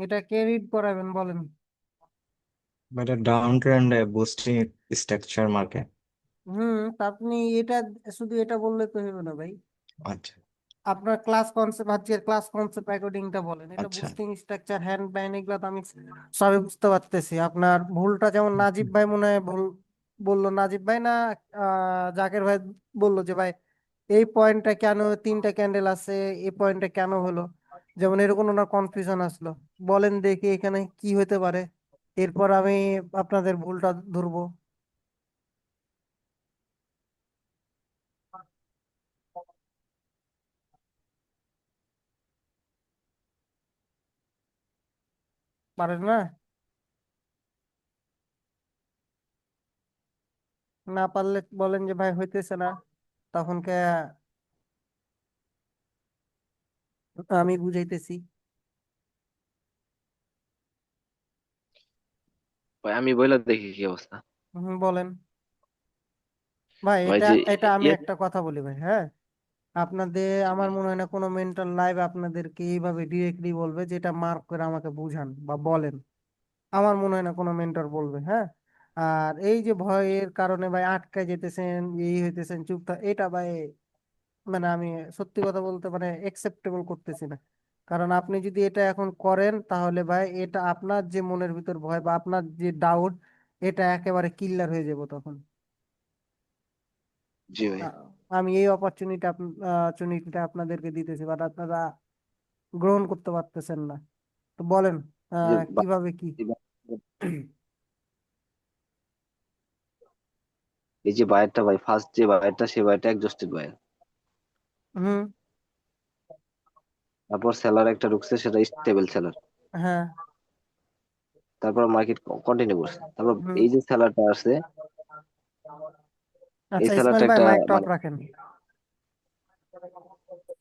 এটা কে রিড করাবেন বলেন। এটা ডাউন ট্রেন্ডে বুস্টিং স্ট্রাকচার মার্কেট। তা আপনি এটা শুধু এটা বললে তো হবে না ভাই। আচ্ছা আপনার ক্লাস কনসেপ্ট, আজকের ক্লাস কনসেপ্ট অ্যাকর্ডিংটা বলেন। এটা আচ্ছা। বুস্টিং স্ট্রাকচার, হ্যান্ড বাইন, এগুলো তো আমি সবই বুঝতে পারতেছি। আপনার ভুলটা যেমন নাজিব ভাই মনে হয় ভুল বললো, নাজিব ভাই না জাকের ভাই বললো যে ভাই এই পয়েন্টটা কেন, তিনটা ক্যান্ডেল আছে, এই পয়েন্টটা কেন হলো, যেমন এরকম ওনার কনফিউশন আসলো। বলেন দেখি এখানে কি হতে পারে, এরপর আমি আপনাদের ভুলটা ধরবো। পারেন না? না পারলে বলেন যে ভাই হইতেছে না, তখন কে আমি বুঝাইতেছি। ভাই আমি বইলা দেখি কি অবস্থা। বলেন ভাই। ভাই এটা যে এটা আমি ইয়ে একটা কথা বলি ভাই, হ্যাঁ। আপনাদের, জি আমার ভাই। মনে হয় না কোনো মেন্টাল লাইভ আপনাদেরকে এইভাবে ডিরেক্টলি বলবে যেটা মার্ক করে আমাকে বুঝান বা বলেন। আমার মনে হয় না কোনো মেন্টর বলবে, হ্যাঁ। আর এই যে ভয়ের কারণে ভাই আটকায় যেতেছেন, এই হইতেছেন চুপ এটা ভাই মানে আমি সত্যি কথা বলতে মানে একসেপ্টেবল করতেছি না। কারণ আপনি যদি এটা এখন করেন তাহলে ভাই এটা আপনার যে মনের ভিতর ভয় বা আপনার যে ডাউট, এটা একেবারে কিল্লার হয়ে যাবো তখন। জি ভাই। আ- আমি এই অপরচুনিটিটা আপনাদেরকে দিতেছি, বাট আপনারা গ্রহণ করতে পারতেছেন না। তো বলেন যে কিভাবে কি। এই যে বায়ারটা ভাই, ফার্স্ট যে বায়ারটা সে বায়ারটা একজস্টেড বায়ার। হুম। তারপর সেলার একটা ঢুকছে, সেটা স্টেবল সেলার। হ্যাঁ। তারপর মার্কেট কন্টিনিউ করছে। তারপর হুম। এই যে সেলারটা আছে, এই আচ্ছা সেলারটা ইসমাইল ভাই একটা মাইকটা অফ মানে, রাখেন।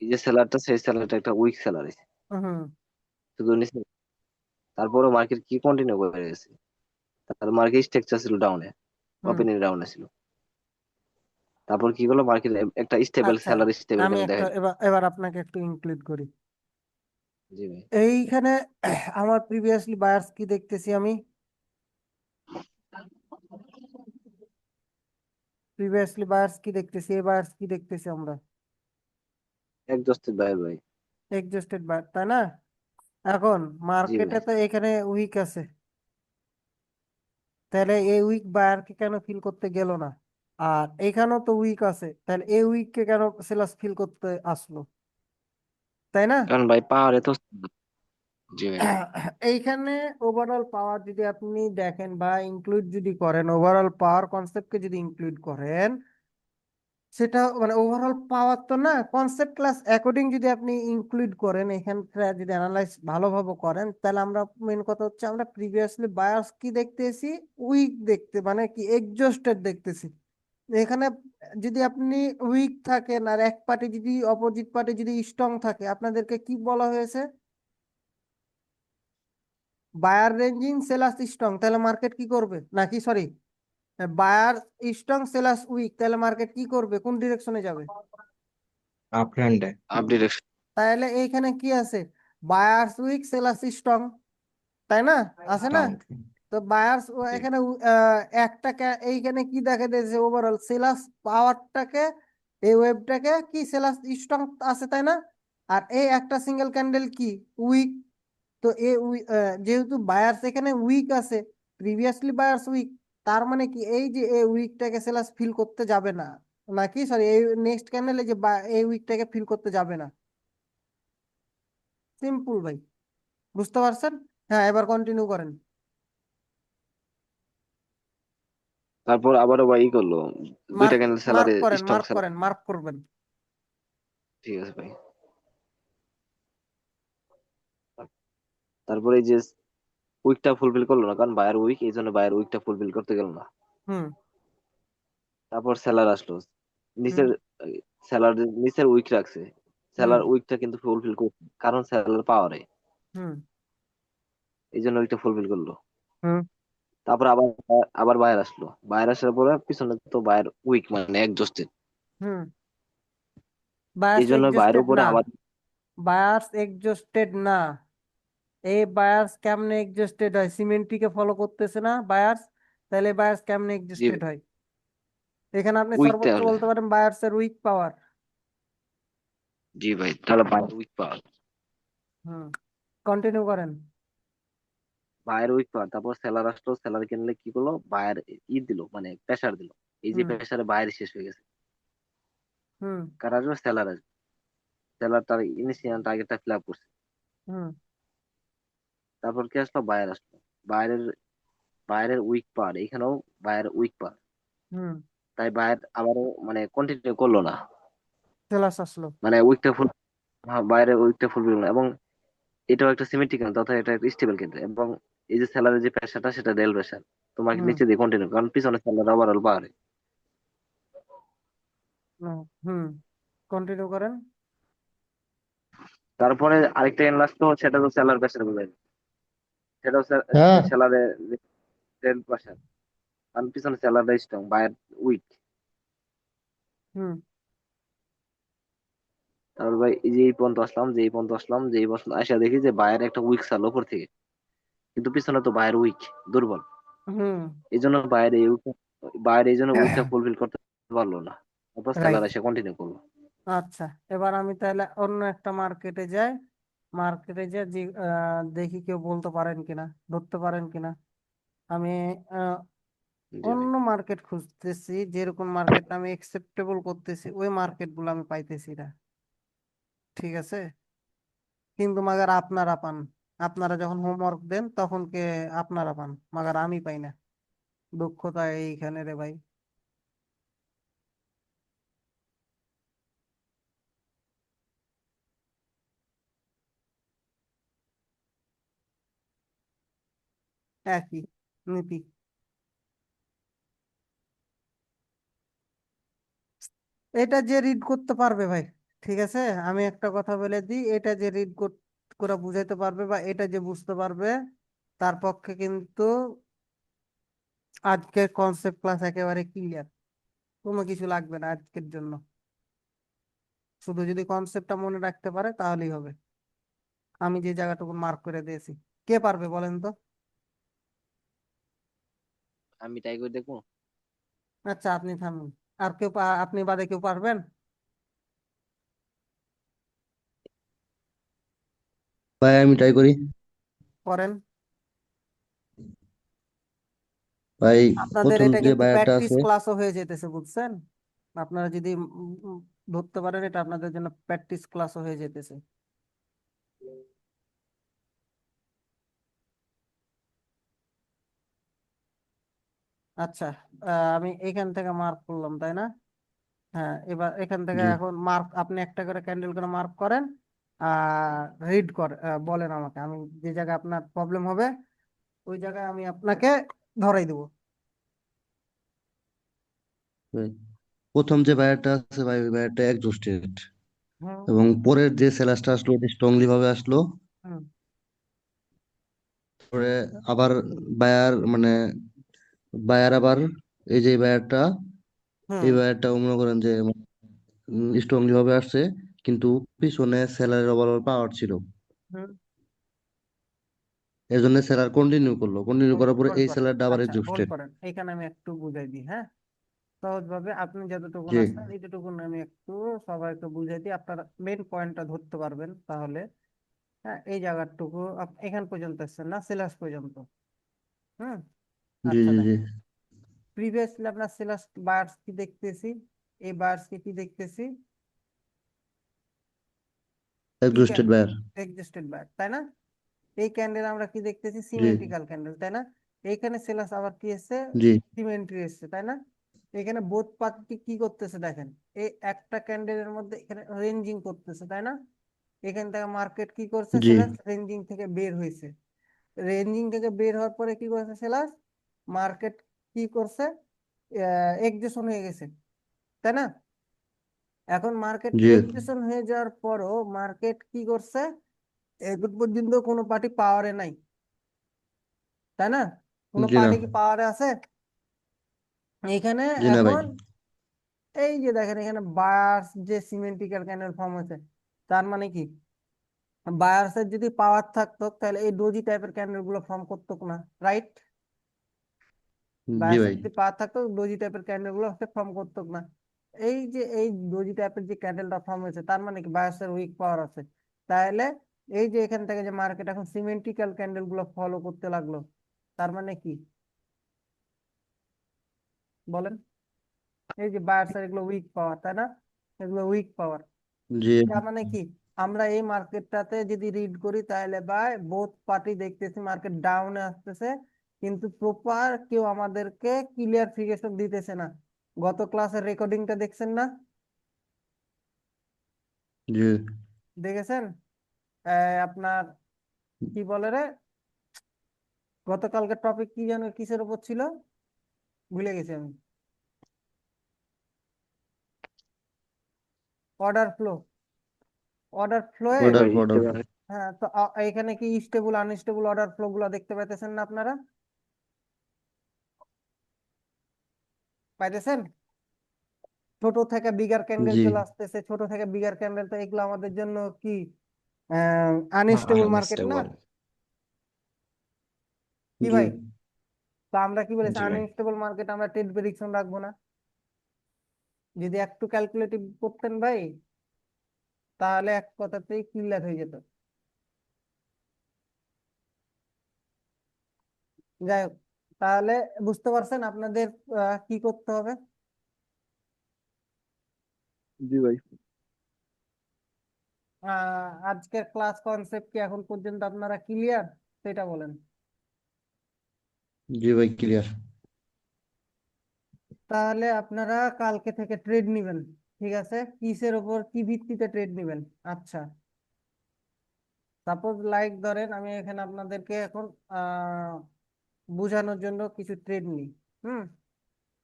এই যে সেলারটা সেই সেলারটা একটা উইক সেলার হুম। শুধু নিচে। তারপরও মার্কেট কি কন্টিনিউ করে গেছে। তার মার্কেট স্ট্রাকচার ছিল ডাউনে, হুম। ওপেনিং ডাউনে ছিল। তারপর কি করলো মার্কেট, একটা স্টেবল আচ্ছা সেলার স্টেবল আমি ক্যান্ডেল একটা দেখাইলো। এবার এবার আপনাকে একটু ইনক্লুড করি জি ভাই। এইখানে। আমার প্রিভিয়াসলি বায়ার্স কি দেখতেছি আমি, প্রিভিয়াসলি বায়ার্স কি দেখতেছি, এই বায়ার্স কি দেখতেছি আমরা, একজস্টেড বায়ার ভাই। এক্সস্টেড বায়ার, তাই না? এখন জি মার্কেটে ভাই। তো এখানে উইক আছে, তাহলে এই উইক বায়ারকে কেন ফিল করতে গেল না? আর এখানেও তো উইক আছে, তাহলে এই উইককে কেন সেলার্স ফিল করতে আসলো, তাই না? কারণ ভাই পাহাড়ে তো, জি ভাই। এইখানে ওভারঅল পাওয়ার যদি আপনি দেখেন বা ইনক্লুড যদি করেন, ওভারঅল পাওয়ার কনসেপ্টকে যদি ইনক্লুড করেন, সেটা মানে ওভারঅল পাওয়ার তো না, কনসেপ্ট ক্লাস অ্যাকর্ডিং যদি আপনি ইনক্লুড করেন, এখানটা যদি অ্যানালাইজ ভালোভাবে করেন, তাহলে আমরা মেন কথা হচ্ছে আমরা প্রিভিয়াসলি বায়ার্স কি দেখতেছি, উইক দেখতে মানে কি এক্সজস্টেড দেখতেছি। এখানে যদি আপনি উইক থাকেন আর এক পার্টি যদি, অপোজিট পার্টি যদি স্ট্রং থাকে, আপনাদেরকে কি বলা হয়েছে? বায়ার রেঞ্জিং সেলাস স্ট্রং, তাহলে মার্কেট কি করবে, নাকি sorry, buyer strong sellers weak, তাহলে মার্কেট কি করবে, কোন ডিরেকশনে যাবে? আপ ট্রেন্ডে। Up direction. তাহলে এইখানে কি আছে? বায়ার্স উইক সেলাস স্ট্রং, তাই না? আছে না? Down trend. তো বায়ার্স জি। এখানে একটা এইখানে কি দেখা যাচ্ছে, ওভারঅল সেলাস পাওয়ারটাকে, এই ওয়েবটাকে কি সেলাস স্ট্রং আছে, তাই না? আর এই একটা সিঙ্গেল ক্যান্ডেল কি উইক। তো যেহেতু বায়ার্স এখানে উইক আছে, প্রিভিয়াসলি বায়ার্স উইক, তার মানে কি এই যে এই উইকটাকে সেলাস ফিল করতে যাবে না, নাকি সরি এই নেক্সট ক্যান্ডেলে যে এই উইকটাকে ফিল করতে যাবে না। সিম্পল ভাই, বুঝতে পারছেন? হ্যাঁ এবার কন্টিনিউ করেন। তারপর আবারও ভাই ই করলো, দুইটা মার্ক ক্যান্ডেল মার্ক সেলারে, করেন, স্ট্রং মার্ক সেলার। করেন, মার্ক করবেন। ঠিক আছে ভাই। তারপরে এই যে উইকটা ফুলফিল করলো না, কারণ বায়ার উইক, এই জন্য বায়ার উইকটা ফুলফিল করতে গেল না। হুম। তারপর সেলার আসলো হুম। নিচের, সেলার নিচের উইক রাখছে। হুম। সেলার উইকটা কিন্তু ফুলফিল করছে, কারণ সেলার পাওয়ারে, হুম। এই জন্য উইকটা ফুলফিল করলো। হুম। তারপর আবার আবার বায়ার আসলো, বায়ার আসার পরে পিছনে তো বায়ার উইক মানে একজস্টেড। হুম। এই বায়ার্স জন্য বায়ের এক্সস্টেড উপরে না, আবার, বায়ার্স এক্সস্টেড না, এই বায়ার্স কেমনে এক্সস্টেড হয়? সিমেন্টিকে ফলো করতেছে না বায়ার্স? তাহলে বায়ার্স কেমনে জি এক্সস্টেড হয়? এখানে আপনি উইক সর্বোচ্চ তাহলে। বলতে পারেন বায়ার্সের উইক পাওয়ার। জি ভাই, তাহলে বায়ের উইক পাওয়ার। হুম, কন্টিনিউ করেন। বায়ের উইক পাওয়ার, তারপর সেলার আসলো, সেলার কিনলে কি করলো, বায়ের দিল, মানে প্রেসার দিল। এই যে হুম প্রেসারে বায়ের শেষ হয়ে গেছে, হুম কার আসবে, সেলার আসবে। সেলার তার ইনিশিয়াল টার্গেটটা ফিল আপ করছে। হুম তারপর কি আসলো, বায়ার আসলো। বায়ারের বায়ারের উইক পাওয়ার, এখানেও বায়ার উইক পাওয়ার। হুম তাই বায়ার আবারও মানে কন্টিনিউ করলো না, সেলার্স আসলো। মানে উইকটা ফুল, বাইরের উইকটা ফুলফিল না। এবং এটাও একটা সিমেট্রিক ক্যান্ডেল, তথা এটা একটা স্টেবল ক্যান্ডেল। এবং এই যে সেলারের যে প্রেসারটা, সেটা ডেল প্রেসার, তোমাকে হুম নিচে দিয়ে কন্টিনিউ, কারণ পিছনে সেলার ওভারঅল পারে। হুম হুম কন্টিনিউ করেন। তারপরে আরেকটা ক্যান্ডেল আসতো, সেটা তো সেলার প্রেসার বোঝায়, সেটা হচ্ছে হ্যাঁ, সেলারের ডেল প্রেসার, কারণ পিছনে সেলারটা স্ট্রং, বায়ার উইক। হুম তারপর ভাই এই যে এই পর্যন্ত আসলাম, যে এই পর্যন্ত আসলাম, যে এই পর্যন্ত আসা দেখি যে বায়ার একটা উইক সাল উপর থেকে, কিন্তু পিছনে তো বায়ার উইক, দুর্বল। হুম এই জন্য বাইরে এই জন্য উইকটা ফুলফিল করতে পারলো না। তারপর সেলার রাইট। এসে কন্টিনিউ করলো। আচ্ছা, এবার আমি তাহলে অন্য একটা মার্কেটে যাই। মার্কেটে যে দেখি কেউ বলতে পারেন কিনা, ধরতে পারেন কিনা। আমি আহ, জি ভাই। অন্য মার্কেট খুঁজতেছি, যেরকম মার্কেট আমি একসেপ্টেবল করতেছি ওই মার্কেট গুলো আমি পাইতেছি না। ঠিক আছে, কিন্তু মাগার আপনারা পান। আপনারা যখন হোমওয়ার্ক দেন তখন কে আপনারা পান, মাগার আমি পাই না। দক্ষতা এইখানে রে ভাই। একই নীতি। এটা যে রিড করতে পারবে ভাই, ঠিক আছে, আমি একটা কথা বলে দিই, এটা যে রিড করে বুঝাইতে পারবে বা এটা যে বুঝতে পারবে, তার পক্ষে কিন্তু আজকের কনসেপ্ট ক্লাস একেবারে ক্লিয়ার। কোনো কিছু লাগবে না আজকের জন্য, শুধু যদি কনসেপ্টটা মনে রাখতে পারে তাহলেই হবে। আমি যে জায়গাটুকু মার্ক করে দিয়েছি, কে পারবে বলেন তো? আমি ট্রাই করে দেখবো। আচ্ছা, আপনি থামুন। আর কেউ আপনি বাদে কেউ পারবেন? ভাই আমি ট্রাই করি। করেন। ভাই আপনাদের প্রথম এটা যে কিন্তু বায়ারটা প্র্যাকটিস আছে, ক্লাসও হয়ে যেতেছে, বুঝছেন? আপনারা যদি ধরতে পারেন, এটা আপনাদের জন্য প্র্যাকটিস ক্লাসও হয়ে যেতেছে। আচ্ছা, আমি এখান থেকে মার্ক করলাম, তাই না? হ্যাঁ, এবার এখান থেকে জি এখন মার্ক, আপনি একটা করে ক্যান্ডেল করে মার্ক করেন। আর রিড বলেন আমাকে, আমি যে জায়গায় আপনার প্রবলেম হবে ওই জায়গায় আমি আপনাকে ধরাই দেবো। ভাই, প্রথম যে বায়ারটা আছে ভাই, ওই বায়ারটা এক্সস্টেড, হুম এবং পরের যে সেলাসটা আসলো ওটা স্ট্রংলি ভাবে আসলো। হুম পরে আবার বায়ার আবার এই যে বায়ারটা, হুম এই বায়ারটা মনে করেন যে স্ট্রংলি ভাবে আসছে, কিন্তু পিছনে সেলারের ওভারঅল পাওয়ার ছিল। হুম এর জন্য সেলার কন্টিনিউ করলো, কন্টিনিউ করার পরে হোল্ড এই করেন। সেলারটা আবার আচ্ছা, হোল্ড এক্সস্টেড। করেন, এখানে আমি একটু বুঝাই দিই, হ্যাঁ। সহজভাবে আপনি যতটুকুন জি আসছেন এইটুকুন আমি একটু সবাইকে বুঝাই দিই, আপনারা মেন পয়েন্টটা ধরতে পারবেন তাহলে। হ্যাঁ, এই জায়গাটুকু এখান পর্যন্ত আসছেন না, সিলাস পর্যন্ত। হুম। জি আচ্ছা, জি জি দেখেন, প্রিভিয়াসলি আপনার সিলাস বায়ার্স কি দেখতেছি, এই বায়ার্স কি দেখতেছি, কি এক্সস্টেড বায়ার। এক্সিস্টেড বায়ার, তাই না? এই ক্যান্ডেল আমরা কি দেখতেছি, জি সিমেন্ট্রিক্যাল ক্যান্ডেল, তাই না? এইখানে সেলাস আবার কি এসছে, জি সিমেন্ট্রি এসছে, তাই না? এখানে বোথ পার্টি কি করতেছে দেখেন, এই একটা ক্যান্ডেলের মধ্যে এখানে রেঞ্জিং করতেছে, তাই না? এখান থেকে মার্কেট কি করছে, জি সেলাস রেঞ্জিং থেকে বের হয়েছে। রেঞ্জিং থেকে বের হওয়ার পরে কি করছে সেলাস, মার্কেট কি করছে, এক্সেশন হয়ে গেছে, তাই না? এখন মার্কেট জি এক্সেশন হয়ে যাওয়ার পরও মার্কেট কি করছে, এখন পর্যন্ত কোনো পার্টি পাওয়ারে নাই, তাই না? কোনো জি না, পার্টি কি পাওয়ারে আছে এখানে? জি না ভাই। এখন এই যে দেখেন, এখানে বায়ার্স যে সিমেন্টিক্যাল ক্যান্ডেল ফর্ম হয়েছে, তার মানে কি, বায়ার্সের যদি পাওয়ার থাকতো তাহলে এই ডোজি টাইপের ক্যান্ডেল গুলো ফর্ম করতো না, রাইট? জি বায়ার্সের ভাই। যদি পাওয়ার থাকতো ডোজি টাইপের ক্যান্ডেল গুলো ফর্ম করতো না। এই যে এই ডোজি টাইপের যে ক্যান্ডেলটা ফর্ম হয়েছে তার মানে কি বায়ার্সের উইক পাওয়ার আছে। তাহলে এই যে এখান থেকে যে মার্কেট এখন সিমেন্টিক্যাল ক্যান্ডেল গুলো ফলো করতে লাগলো, তার মানে কি বলেন? এই যে বায়ার্সের এগুলো উইক পাওয়ার, তাই না? এগুলো উইক পাওয়ার। জি তার মানে কি আমরা এই মার্কেটটাতে যদি রিড করি তাহলে বাই বোথ পার্টি দেখতেছি মার্কেট ডাউনে আসতেছে, কিন্তু প্রপার কেউ আমাদেরকে ক্লিয়ারিফিকেশন দিতেছে না। গত ক্লাসের রেকর্ডিংটা দেখছেন না? জি দেখেছেন? আপনার কি বলে রে, গতকালকে টপিক কি যেন কিসের উপর ছিল, ভুলে গেছি আমি। Order flow. অর্ডার ফ্লোয়ে জি অর্ডার ভাই, অর্ডার স্টেবল। হ্যাঁ, তো এখানে কি স্টেবল আনস্টেবল অর্ডার ফ্লো গুলো দেখতে পাইতেছেন না আপনারা? পাইতেছেন? ছোট থেকে বিগার ক্যান্ডেল জি চলে আসতেছে, ছোট থেকে বিগার ক্যান্ডেল, তো এগুলো আমাদের জন্য কি আনস্টেবল মার্কেট না? আনস্টেবল। কি জি ভাই? তো আমরা কি বলেছি, জি ভাই। আনস্টেবল মার্কেট আমরা ট্রেড প্রেডিকশন রাখবো না। যদি একটু ক্যালকুলেটিভ করতেন ভাই তাহলে এক কথাতেই ক্লিয়ার হয়ে যেত। যাই হোক, তাহলে বুঝতে পারছেন আপনাদের কি করতে হবে? জি ভাই। আজকের ক্লাস কনসেপ্ট কি এখন পর্যন্ত আপনারা ক্লিয়ার, সেটা বলেন। জি ভাই, ক্লিয়ার। তাহলে আপনারা কালকে থেকে ট্রেড নিবেন, ঠিক আছে? কিসের উপর কি ভিত্তিতে ট্রেড নিবেন? আচ্ছা, সাপোজ লাইক ধরেন আমি এখানে আপনাদেরকে এখন আহ বোঝানোর জন্য কিছু ট্রেড নিই। হুম,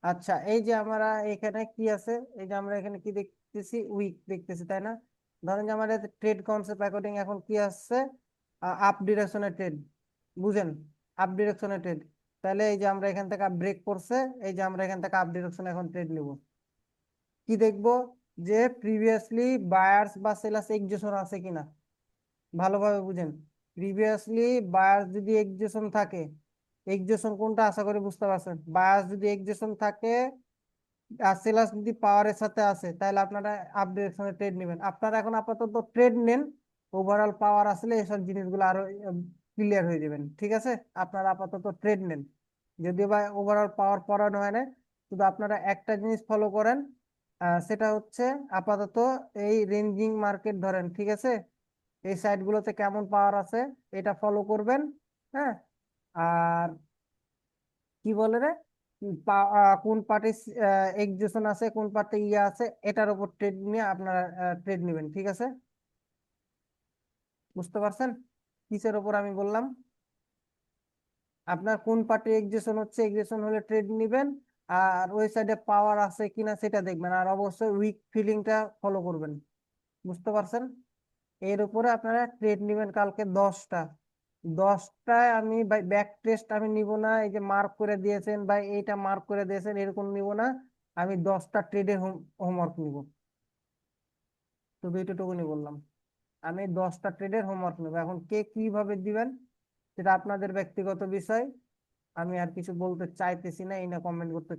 আচ্ছা, এই যে আমরা এখানে কি আছে, এই যে আমরা এখানে কি দেখতেছি, উইক দেখতেছি, তাই না? ধরেন যে আমাদের ট্রেড কনসেপ্ট অ্যাকর্ডিং এখন কি আসছে, আপ ডিরেকশনের ট্রেড, বুঝেন? আপ ডিরেকশনের ট্রেড। তাহলে এই যে আমরা এখান থেকে ব্রেক করছে, এই যে আমরা এখান থেকে আপ ডিরেকশনে এখন ট্রেড নিব। কি দেখবো, যে প্রিভিয়াসলি বায়ার্স বা সেলার্স এক্সিস্টন আছে কিনা, ভালোভাবে বুঝেন। প্রিভিয়াসলি বায়ার্স যদি এক্সিস্টন থাকে, এক্সিস্টন কোনটা আশা করি বুঝতে পারছেন, বায়ার্স যদি এক্সিস্টন থাকে আর সেলার্স যদি পাওয়ারের সাথে আছে, তাহলে আপনারা আপ ডিরেকশনে ট্রেড নেবেন। আপনারা এখন আপাতত ট্রেড নেন, ওভারঅল পাওয়ার আসলে এসব জিনিসগুলো আরো ক্লিয়ার হয়ে যাবেন, ঠিক আছে? আপনারা আপাতত ট্রেড নেন, যদিও বা ওভারঅল পাওয়ার পড়ানো হয় না, শুধু আপনারা একটা জিনিস ফলো করেন, সেটা হচ্ছে আপাতত এই রেঞ্জিং মার্কেট ধরেন, ঠিক আছে? এই সাইড গুলোতে কেমন পাওয়ার আছে এটা ফলো করবেন। হ্যাঁ, আর কি বলে রে, কোন পার্টি এক্সিস্টন আছে, কোন পার্টি ইয়ে আছে, এটার উপর ট্রেড নিয়ে আপনারা ট্রেড নেবেন, ঠিক আছে? বুঝতে পারছেন কিসের উপর আমি বললাম? আপনার কোন পার্টি এক্সিস্টন হচ্ছে, এক্সিস্টন হলে ট্রেড নেবেন, আর ওই সাইডে পাওয়ার আছে কিনা সেটা দেখবেন, আর অবশ্যই উইক ফিলিংটা ফলো করবেন। বুঝতে পারছেন? এর উপরে আপনারা ট্রেড নেবেন কালকে 10টায়। আমি ব্যাক টেস্ট আমি নিব না, এই যে মার্ক করে দিয়েছেন বা এইটা মার্ক করে দিয়েছেন এরকম নিব না, আমি 10টা ট্রেডের হোমওয়ার্ক নিব। শুধু এটুকুনি বললাম, আমি 10টা ট্রেডের হোমওয়ার্ক নেব। এখন কে কিভাবে দিবেন সেটা আপনাদের ব্যক্তিগত বিষয়, আমি আর কিছু বলতে চাইতেছি না, এই না কমেন্ট করতে